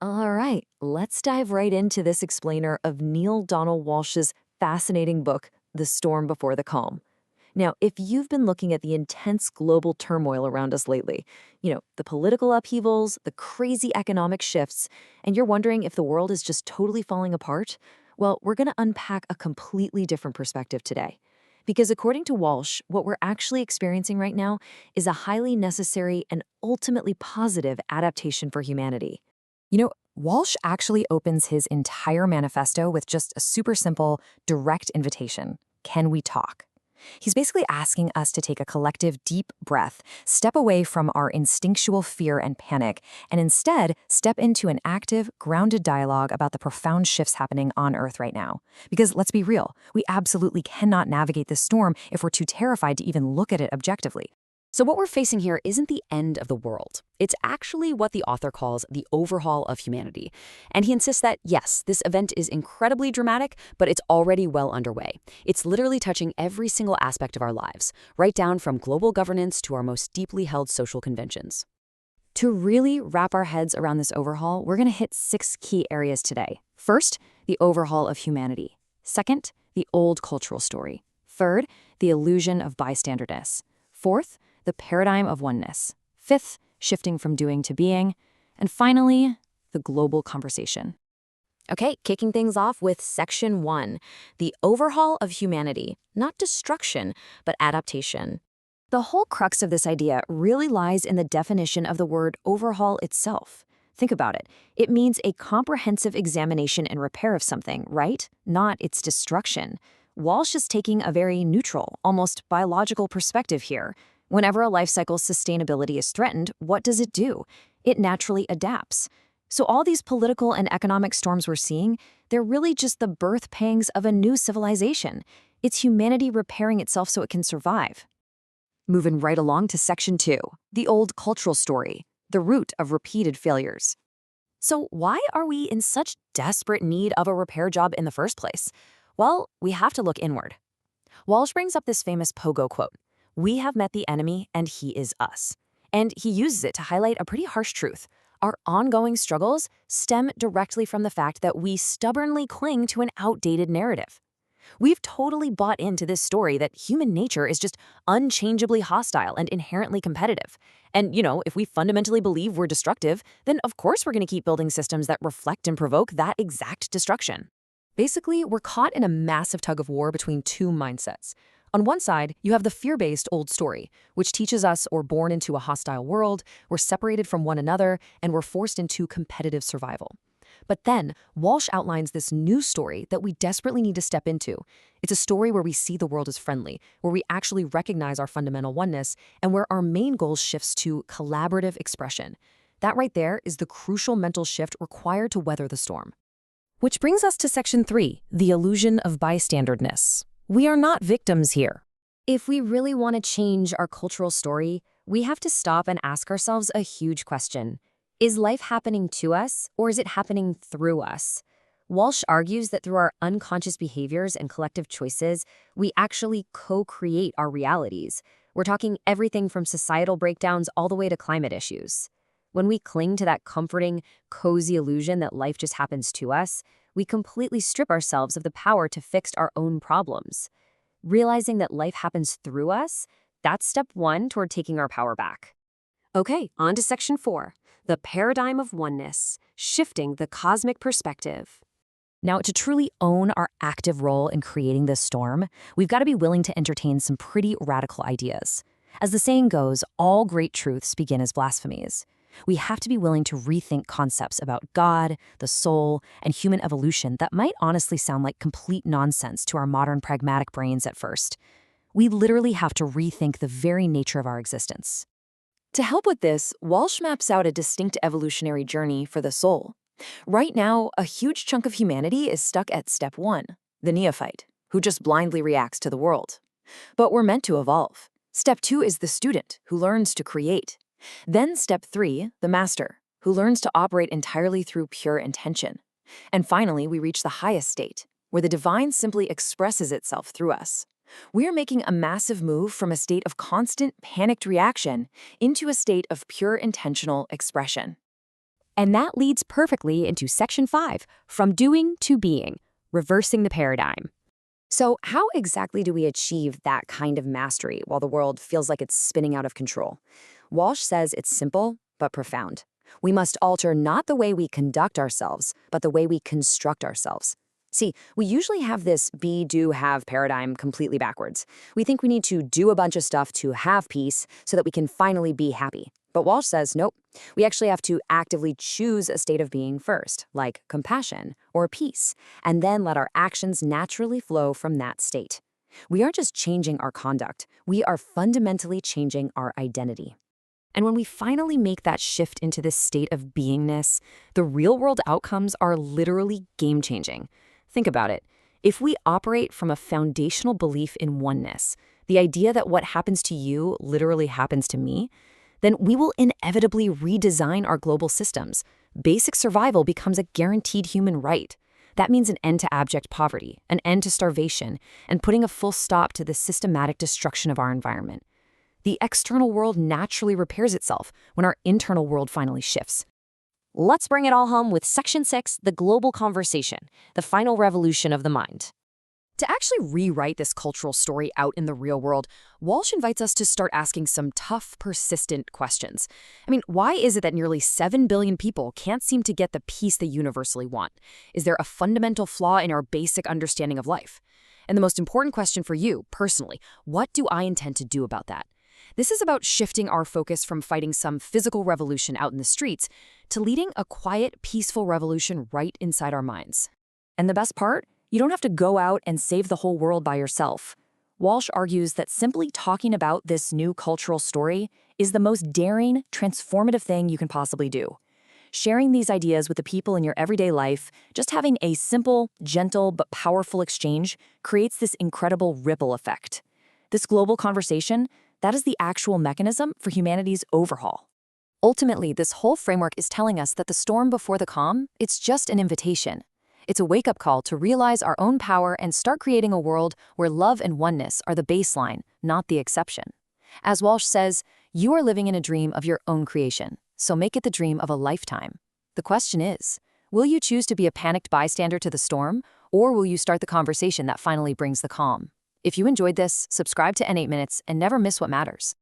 All right, let's dive right into this explainer of Neale Donald Walsh's fascinating book, The Storm Before the Calm. Now, if you've been looking at the intense global turmoil around us lately, the political upheavals, the crazy economic shifts, and you're wondering if the world is just totally falling apart, well, we're going to unpack a completely different perspective today. Because according to Walsh, what we're actually experiencing right now is a highly necessary and ultimately positive adaptation for humanity. Walsh actually opens his entire manifesto with just a super simple, direct invitation. Can we talk? He's basically asking us to take a collective deep breath, step away from our instinctual fear and panic, and instead step into an active, grounded dialogue about the profound shifts happening on Earth right now. Because let's be real, we absolutely cannot navigate this storm if we're too terrified to even look at it objectively. So what we're facing here isn't the end of the world. It's actually what the author calls the overhaul of humanity. And he insists that, yes, this event is incredibly dramatic, but it's already well underway. It's literally touching every single aspect of our lives, right down from global governance to our most deeply held social conventions. To really wrap our heads around this overhaul, we're going to hit 6 key areas today. First, the overhaul of humanity. Second, the old cultural story. Third, the illusion of bystanderness. Fourth, the paradigm of oneness. Fifth, shifting from doing to being. And finally, the global conversation. Okay, kicking things off with Section 1, the overhaul of humanity, not destruction, but adaptation. The whole crux of this idea really lies in the definition of the word overhaul itself. Think about it. It means a comprehensive examination and repair of something, right? Not its destruction. Walsh is taking a very neutral, almost biological perspective here. Whenever a life cycle's sustainability is threatened, what does it do? It naturally adapts. So all these political and economic storms we're seeing, they're really just the birth pangs of a new civilization. It's humanity repairing itself so it can survive. Moving right along to Section 2, the old cultural story, the root of repeated failures. So why are we in such desperate need of a repair job in the first place? Well, we have to look inward. Walsh brings up this famous Pogo quote, "We have met the enemy and he is us." And he uses it to highlight a pretty harsh truth. Our ongoing struggles stem directly from the fact that we stubbornly cling to an outdated narrative. We've totally bought into this story that human nature is just unchangeably hostile and inherently competitive. And, if we fundamentally believe we're destructive, then of course we're going to keep building systems that reflect and provoke that exact destruction. Basically, we're caught in a massive tug of war between two mindsets. On one side, you have the fear-based old story, which teaches us we're born into a hostile world, we're separated from one another, and we're forced into competitive survival. But then, Walsh outlines this new story that we desperately need to step into. It's a story where we see the world as friendly, where we actually recognize our fundamental oneness, and where our main goal shifts to collaborative expression. That right there is the crucial mental shift required to weather the storm. Which brings us to Section 3, the illusion of bystanderness. We are not victims here. If we really want to change our cultural story, we have to stop and ask ourselves a huge question. Is life happening to us, or is it happening through us? Walsh argues that through our unconscious behaviors and collective choices, we actually co-create our realities. We're talking everything from societal breakdowns all the way to climate issues. When we cling to that comforting, cozy illusion that life just happens to us, we completely strip ourselves of the power to fix our own problems. Realizing that life happens through us, that's step 1 toward taking our power back. Okay, on to Section 4, the paradigm of oneness, shifting the cosmic perspective. Now, to truly own our active role in creating this storm, we've got to be willing to entertain some pretty radical ideas. As the saying goes, all great truths begin as blasphemies. We have to be willing to rethink concepts about God, the soul, and human evolution that might honestly sound like complete nonsense to our modern pragmatic brains at first. We literally have to rethink the very nature of our existence. To help with this, Walsh maps out a distinct evolutionary journey for the soul. Right now, a huge chunk of humanity is stuck at step 1, the neophyte, who just blindly reacts to the world. But we're meant to evolve. Step 2 is the student, who learns to create. Then step 3, the master, who learns to operate entirely through pure intention. And finally, we reach the highest state, where the divine simply expresses itself through us. We are making a massive move from a state of constant, panicked reaction into a state of pure intentional expression. And that leads perfectly into Section 5, From Doing to Being, Reversing the Paradigm. So, how exactly do we achieve that kind of mastery while the world feels like it's spinning out of control? Walsh says it's simple but profound. We must alter not the way we conduct ourselves, but the way we construct ourselves. See, we usually have this be, do, have paradigm completely backwards. We think we need to do a bunch of stuff to have peace so that we can finally be happy. But Walsh says, nope, we actually have to actively choose a state of being first, like compassion or peace, and then let our actions naturally flow from that state. We aren't just changing our conduct, we are fundamentally changing our identity. And when we finally make that shift into this state of beingness, the real-world outcomes are literally game-changing. Think about it. If we operate from a foundational belief in oneness, the idea that what happens to you literally happens to me, then we will inevitably redesign our global systems. Basic survival becomes a guaranteed human right. That means an end to abject poverty, an end to starvation, and putting a full stop to the systematic destruction of our environment. The external world naturally repairs itself when our internal world finally shifts. Let's bring it all home with Section 6, the global conversation, the final revolution of the mind. To actually rewrite this cultural story out in the real world, Walsh invites us to start asking some tough, persistent questions. Why is it that nearly 7 billion people can't seem to get the peace they universally want? Is there a fundamental flaw in our basic understanding of life? And the most important question for you, personally, what do I intend to do about that? This is about shifting our focus from fighting some physical revolution out in the streets to leading a quiet, peaceful revolution right inside our minds. And the best part? You don't have to go out and save the whole world by yourself. Walsh argues that simply talking about this new cultural story is the most daring, transformative thing you can possibly do. Sharing these ideas with the people in your everyday life, just having a simple, gentle, but powerful exchange creates this incredible ripple effect. This global conversation, that is the actual mechanism for humanity's overhaul. Ultimately, this whole framework is telling us that the storm before the calm, it's just an invitation. It's a wake-up call to realize our own power and start creating a world where love and oneness are the baseline, not the exception. As Walsh says, you are living in a dream of your own creation, so make it the dream of a lifetime. The question is, will you choose to be a panicked bystander to the storm, or will you start the conversation that finally brings the calm? If you enjoyed this, subscribe to N8 Minutes and never miss what matters.